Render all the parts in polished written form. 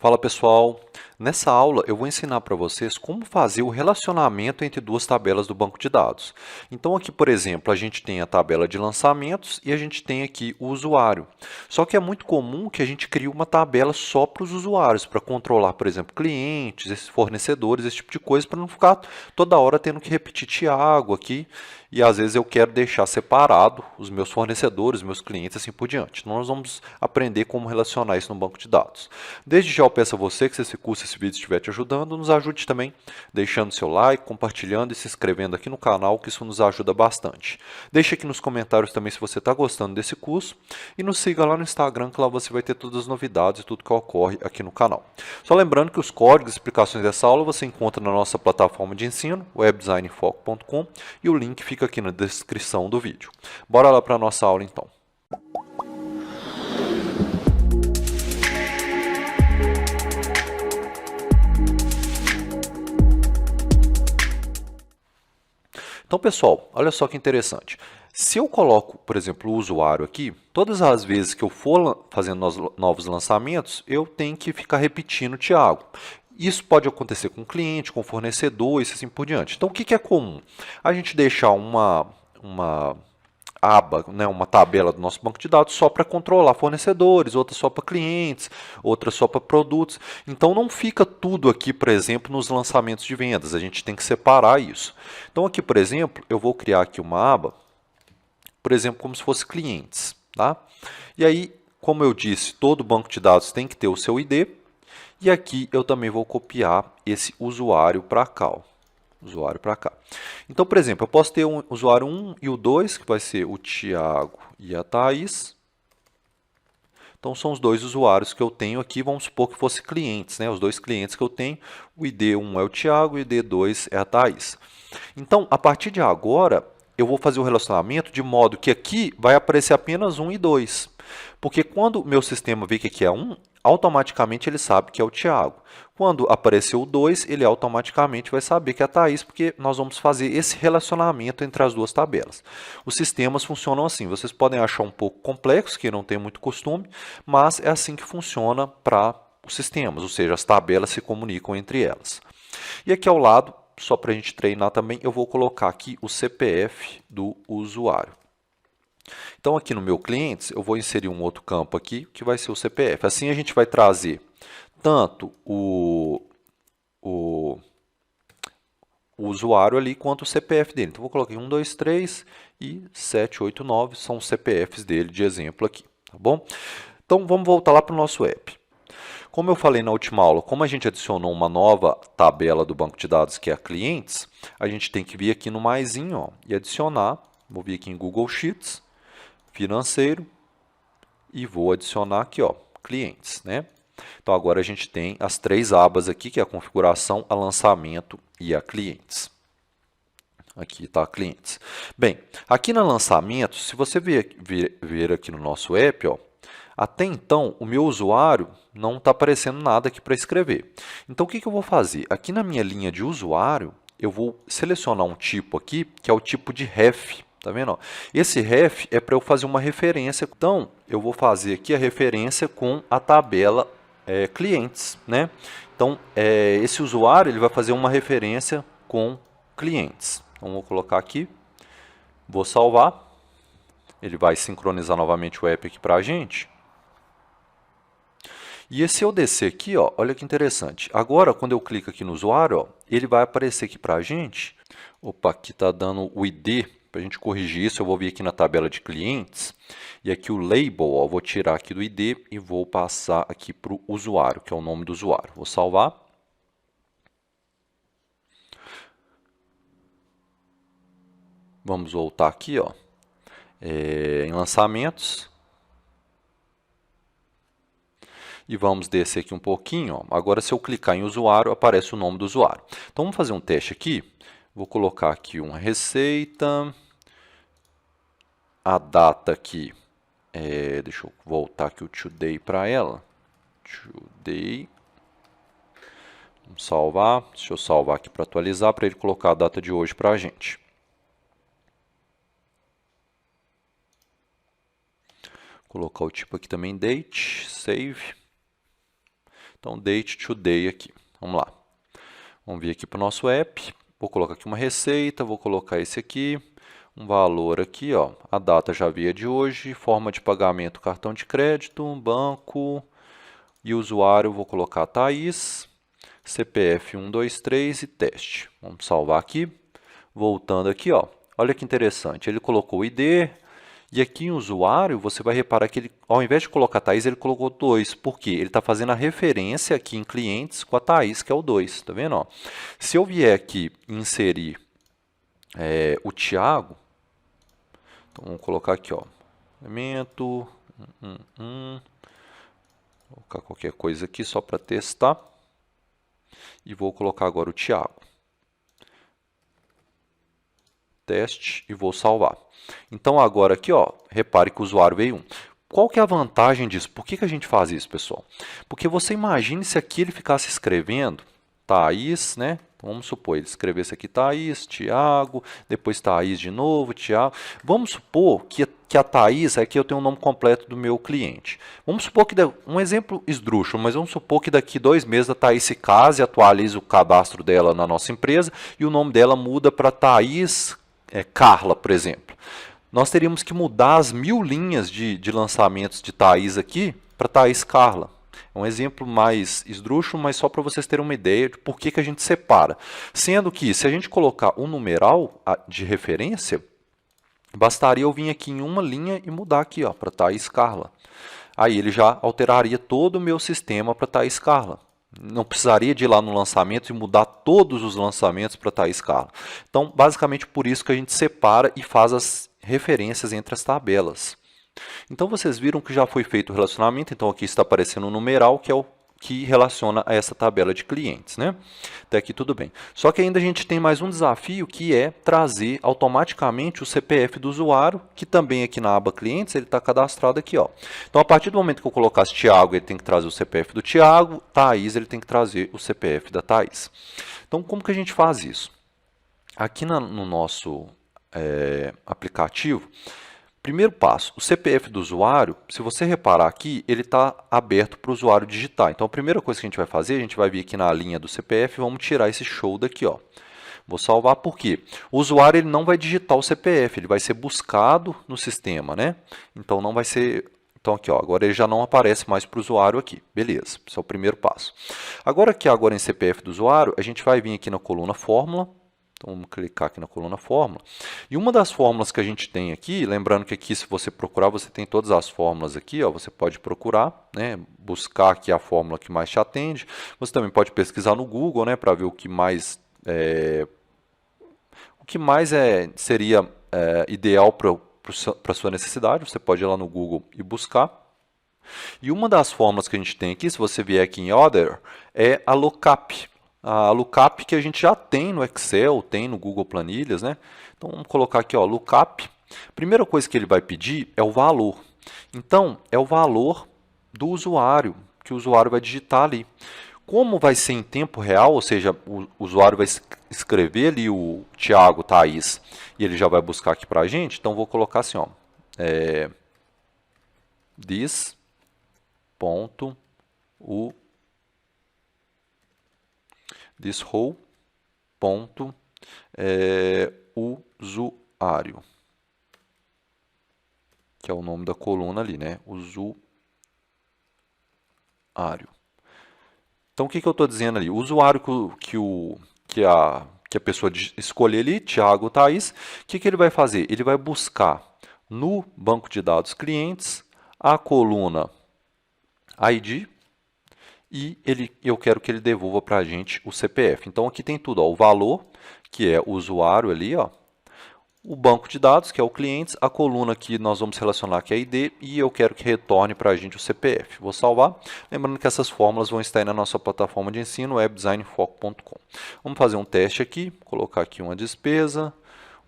Fala pessoal, nessa aula eu vou ensinar para vocês como fazer o relacionamento entre duas tabelas do banco de dados. Então aqui, por exemplo, a gente tem a tabela de lançamentos e a gente tem aqui o usuário. Só que é muito comum que a gente crie uma tabela só para os usuários, para controlar, por exemplo, clientes, esses fornecedores, esse tipo de coisa, para não ficar toda hora tendo que repetir Tiago aqui. E às vezes eu quero deixar separado os meus fornecedores, meus clientes, assim por diante. Então, nós vamos aprender como relacionar isso no banco de dados. Desde já eu peço a você que se esse curso, esse vídeo estiver te ajudando, nos ajude também deixando seu like, compartilhando e se inscrevendo aqui no canal, que isso nos ajuda bastante. Deixe aqui nos comentários também se você está gostando desse curso e nos siga lá no Instagram, que lá você vai ter todas as novidades e tudo que ocorre aqui no canal. Só lembrando que os códigos e explicações dessa aula você encontra na nossa plataforma de ensino, webdesignfoco.com, e o link fica aqui na descrição do vídeo. Bora lá para a nossa aula então. Então, pessoal, olha só que interessante. Se eu coloco, por exemplo, o usuário aqui, todas as vezes que eu for fazendo novos lançamentos, eu tenho que ficar repetindo o Tiago. Isso pode acontecer com cliente, com fornecedor e assim por diante. Então, o que é comum? A gente deixar uma aba, né, uma tabela do nosso banco de dados só para controlar fornecedores, outra só para clientes, outra só para produtos. Então não fica tudo aqui, por exemplo, nos lançamentos de vendas. A gente tem que separar isso. Então aqui, por exemplo, eu vou criar aqui uma aba, por exemplo, como se fosse clientes, tá? E aí, como eu disse, todo banco de dados tem que ter o seu ID. E aqui eu também vou copiar esse usuário para cá. Ó. Usuário para cá. Então, por exemplo, eu posso ter um usuário 1 e o 2, que vai ser o Tiago e a Thaís. Então, são os dois usuários que eu tenho aqui. Vamos supor que fossem clientes, né? Os dois clientes que eu tenho. O ID1 é o Tiago e o ID2 é a Thaís. Então, a partir de agora, eu vou fazer o relacionamento de modo que aqui vai aparecer apenas 1 e 2. Porque quando o meu sistema vê que aqui é 1, automaticamente ele sabe que é o Tiago. Quando apareceu o 2, ele automaticamente vai saber que é a Thaís, porque nós vamos fazer esse relacionamento entre as duas tabelas. Os sistemas funcionam assim. Vocês podem achar um pouco complexo, que não tem muito costume, mas é assim que funciona para os sistemas, ou seja, as tabelas se comunicam entre elas. E aqui ao lado, só para a gente treinar também, eu vou colocar aqui o CPF do usuário. Então, aqui no meu clientes, eu vou inserir um outro campo aqui, que vai ser o CPF. Assim, a gente vai trazer tanto o usuário ali, quanto o CPF dele. Então, vou colocar 1, 2, 3 e 7, 8, 9 são os CPFs dele de exemplo aqui, tá bom? Então, vamos voltar lá para o nosso app. Como eu falei na última aula, como a gente adicionou uma nova tabela do banco de dados, que é a clientes, a gente tem que vir aqui no maisinho ó, e adicionar. Vou vir aqui em Google Sheets, financeiro, e vou adicionar aqui, ó, clientes, né? Então, agora a gente tem as três abas aqui, que é a configuração, a lançamento e a clientes. Aqui está clientes. Bem, aqui na lançamento, se você ver aqui no nosso app, ó, até então o meu usuário não está aparecendo nada aqui para escrever. Então, o que eu vou fazer? Aqui na minha linha de usuário, eu vou selecionar um tipo aqui, que é o tipo de ref. Tá vendo? Esse ref é para eu fazer uma referência. Então, eu vou fazer aqui a referência com a tabela clientes, né? Então, esse usuário ele vai fazer uma referência com clientes. Então, vou colocar aqui, vou salvar. Ele vai sincronizar novamente o app aqui para a gente. E se eu descer aqui, ó, olha que interessante. Agora, quando eu clico aqui no usuário, ó, ele vai aparecer aqui para a gente. Opa, aqui está dando o ID. Para a gente corrigir isso, eu vou vir aqui na tabela de clientes. E aqui o label, ó, vou tirar aqui do ID e vou passar aqui para o usuário, que é o nome do usuário. Vou salvar. Vamos voltar aqui, ó, em lançamentos. E vamos descer aqui um pouquinho. Ó. Agora, se eu clicar em usuário, aparece o nome do usuário. Então, vamos fazer um teste aqui. Vou colocar aqui uma receita. A data aqui, deixa eu voltar aqui o today para ela. Today. Vamos salvar. Deixa eu salvar aqui para atualizar, para ele colocar a data de hoje para a gente. Vou colocar o tipo aqui também, date, save. Então, date today aqui. Vamos lá. Vamos vir aqui para o nosso app. Vou colocar aqui uma receita, vou colocar esse aqui, um valor aqui, ó. A data já veio de hoje, forma de pagamento, cartão de crédito, banco e usuário, vou colocar Thaís, CPF 123 e teste. Vamos salvar aqui. Voltando aqui, ó. Olha que interessante, ele colocou o ID, e aqui em usuário, você vai reparar que ele, ao invés de colocar Thaís, ele colocou 2. Por quê? Ele está fazendo a referência aqui em clientes com a Thaís, que é o 2. Tá vendo? Ó? Se eu vier aqui inserir o Thiago, então vamos colocar aqui, ó, elemento, vou colocar qualquer coisa aqui só para testar. E vou colocar agora o Thiago. Teste e vou salvar. Então agora aqui, ó, repare que o usuário veio 1. Qual que é a vantagem disso? Por que a gente faz isso, pessoal? Porque você imagine se aqui ele ficasse escrevendo Thaís, né? Então, vamos supor, ele escrevesse aqui Thaís, Thiago, depois Thaís de novo, Thiago. Vamos supor que a Thaís, aqui eu tenho o nome completo do meu cliente. Vamos supor que, um exemplo esdrúxulo, mas vamos supor que daqui 2 meses a Thaís se case, atualiza o cadastro dela na nossa empresa e o nome dela muda para Thaís Carla, por exemplo. Nós teríamos que mudar as 1000 linhas de lançamentos de Thaís aqui para Thaís Carla. É um exemplo mais esdrúxulo, mas só para vocês terem uma ideia de por que a gente separa. Sendo que, se a gente colocar um numeral de referência, bastaria eu vir aqui em uma linha e mudar aqui para Thaís Carla. Aí ele já alteraria todo o meu sistema para Thaís Carla. Não precisaria de ir lá no lançamento e mudar todos os lançamentos para Thaís Carla. Então, basicamente por isso que a gente separa e faz as referências entre as tabelas. Então, vocês viram que já foi feito o relacionamento. Então, aqui está aparecendo um numeral, que é o que relaciona a essa tabela de clientes, né? Até aqui tudo bem. Só que ainda a gente tem mais um desafio, que é trazer automaticamente o CPF do usuário, que também aqui na aba clientes, ele está cadastrado aqui, ó. Então, a partir do momento que eu colocasse Thiago, ele tem que trazer o CPF do Thiago, Thaís, ele tem que trazer o CPF da Thaís. Então, como que a gente faz isso? Aqui no nosso aplicativo, primeiro passo, o CPF do usuário, se você reparar aqui, ele está aberto para o usuário digitar. Então, a primeira coisa que a gente vai fazer, a gente vai vir aqui na linha do CPF e vamos tirar esse show daqui, ó. Vou salvar por quê? O usuário ele não vai digitar o CPF, ele vai ser buscado no sistema, né? Então, não vai ser... Então, aqui, ó, agora ele já não aparece mais para o usuário aqui. Beleza, esse é o primeiro passo. Agora, aqui agora em CPF do usuário, a gente vai vir aqui na coluna Fórmula. Então, vamos clicar aqui na coluna Fórmula. E uma das fórmulas que a gente tem aqui, lembrando que aqui, se você procurar, você tem todas as fórmulas aqui, ó, você pode procurar, né, buscar aqui a fórmula que mais te atende. Você também pode pesquisar no Google, né, para ver o que mais, seria ideal para a sua necessidade. Você pode ir lá no Google e buscar. E uma das fórmulas que a gente tem aqui, se você vier aqui em Other, é a lookup. A lookup que a gente já tem no Excel, tem no Google Planilhas, né? Então, vamos colocar aqui, ó, lookup. Primeira coisa que ele vai pedir é o valor. Então, é o valor do usuário, que o usuário vai digitar ali. Como vai ser em tempo real, ou seja, o usuário vai escrever ali o Thiago, Thaís, e ele já vai buscar aqui para a gente, então vou colocar assim, ó, this whole ponto usuário, que é o nome da coluna ali, né? Usuário. Então, o que eu estou dizendo ali? O usuário que a pessoa escolher ali, Thiago, Thaís, o que ele vai fazer? Ele vai buscar no banco de dados clientes a coluna ID, e eu quero que ele devolva para a gente o CPF. Então, aqui tem tudo, ó, o valor, que é o usuário ali, ó, o banco de dados, que é o clientes, a coluna que nós vamos relacionar, que é a ID, e eu quero que retorne para a gente o CPF. Vou salvar. Lembrando que essas fórmulas vão estar aí na nossa plataforma de ensino, webdesignfoco.com. Vamos fazer um teste aqui, colocar aqui uma despesa,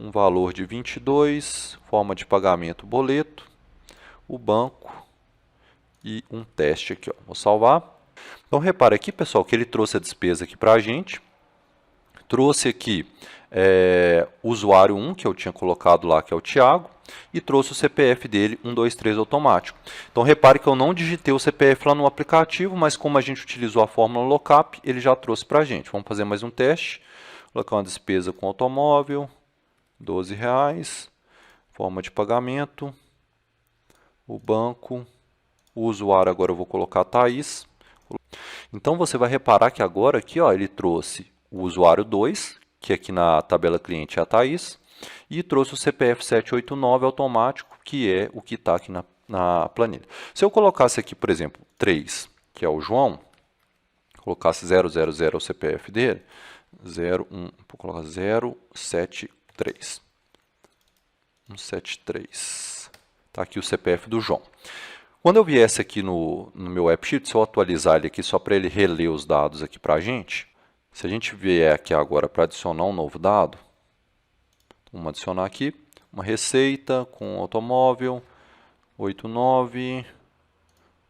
um valor de 22, forma de pagamento, boleto, o banco e um teste aqui, ó. Vou salvar. Então, repare aqui, pessoal, que ele trouxe a despesa aqui para a gente, trouxe aqui o usuário 1, que eu tinha colocado lá, que é o Thiago, e trouxe o CPF dele, 123 automático. Então repare que eu não digitei o CPF lá no aplicativo, mas como a gente utilizou a fórmula lookup, ele já trouxe para a gente. Vamos fazer mais um teste. Colocar uma despesa com automóvel, R$12, forma de pagamento, o banco, o usuário agora eu vou colocar Thaís. Então você vai reparar que agora aqui, ó, ele trouxe o usuário 2, que aqui na tabela cliente é a Thaís, e trouxe o CPF 789 automático, que é o que está aqui na planilha. Se eu colocasse aqui, por exemplo, 3, que é o João, colocasse 000 o CPF dele, 01, vou colocar 073. 173. Está aqui o CPF do João. Quando eu viesse aqui no meu AppSheet, se eu atualizar ele aqui só para ele reler os dados aqui para a gente, se a gente vier aqui agora para adicionar um novo dado, vamos adicionar aqui uma receita com automóvel, 89,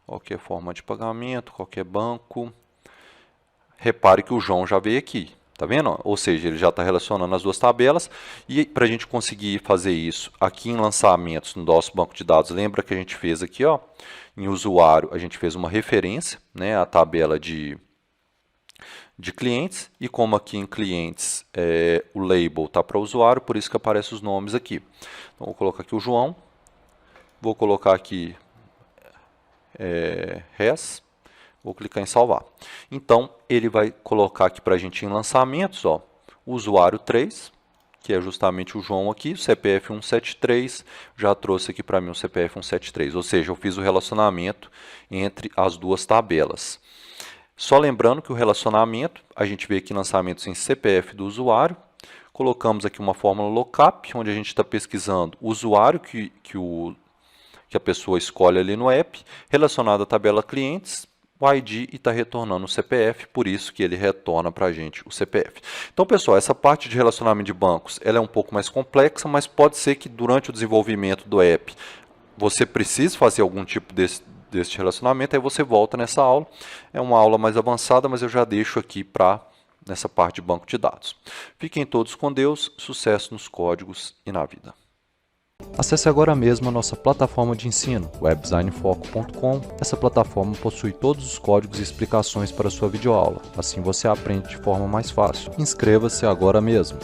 qualquer forma de pagamento, qualquer banco. Repare que o João já veio aqui. Tá vendo? Ou seja, ele já está relacionando as duas tabelas. E para a gente conseguir fazer isso aqui em lançamentos no nosso banco de dados, lembra que a gente fez aqui, ó, em usuário, a gente fez uma referência, né, a tabela de clientes. E como aqui em clientes o label está para usuário, por isso que aparecem os nomes aqui. Então, vou colocar aqui o João. Vou colocar aqui res. Vou clicar em salvar. Então, ele vai colocar aqui para a gente em lançamentos, ó, o usuário 3, que é justamente o João aqui, o CPF 173, já trouxe aqui para mim o CPF 173, ou seja, eu fiz o relacionamento entre as duas tabelas. Só lembrando que o relacionamento, a gente vê aqui lançamentos em CPF do usuário, colocamos aqui uma fórmula lookup, onde a gente está pesquisando o usuário que a pessoa escolhe ali no app, relacionado à tabela clientes, o ID e está retornando o CPF, por isso que ele retorna para a gente o CPF. Então, pessoal, essa parte de relacionamento de bancos ela é um pouco mais complexa, mas pode ser que durante o desenvolvimento do app você precise fazer algum tipo desse relacionamento, aí você volta nessa aula. É uma aula mais avançada, mas eu já deixo aqui nessa parte de banco de dados. Fiquem todos com Deus, sucesso nos códigos e na vida. Acesse agora mesmo a nossa plataforma de ensino, webdesignfoco.com. Essa plataforma possui todos os códigos e explicações para a sua videoaula. Assim você aprende de forma mais fácil. Inscreva-se agora mesmo.